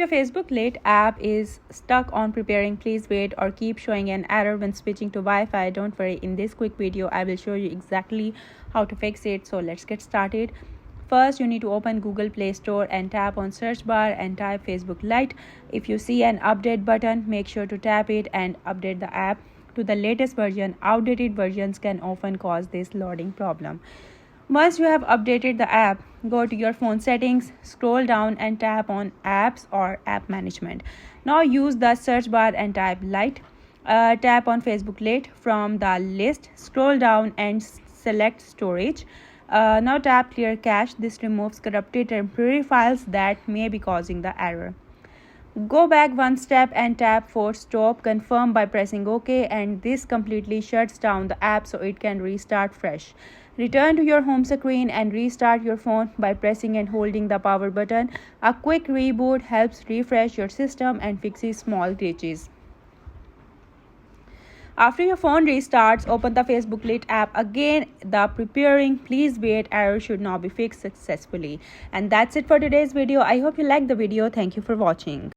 Your Facebook Lite app is stuck on preparing, please wait, or keep showing an error when switching to Wi-Fi, don't worry. In this quick video, I will show you exactly how to fix it. So let's get started. First, you need to open Google Play Store and tap on search bar and type Facebook Lite. If you see an update button, make sure to tap it and update the app to the latest version. Outdated versions can often cause this loading problem. Once you have updated the app, go to your phone settings, scroll down and tap on apps or app management. Now use the search bar and type Lite. Tap on Facebook Lite from the list, scroll down and select storage. Now tap clear cache. This removes corrupted temporary files that may be causing the error. Go back one step and tap force stop. Confirm by pressing OK, and this completely shuts down the app so it can restart fresh. Return to your home screen and restart your phone by pressing and holding the power button. A quick reboot helps refresh your system and fixes small glitches. After your phone restarts, open the Facebook Lite app again. The preparing, please wait error should now be fixed successfully. And that's it for today's video. I hope you liked the video. Thank you for watching.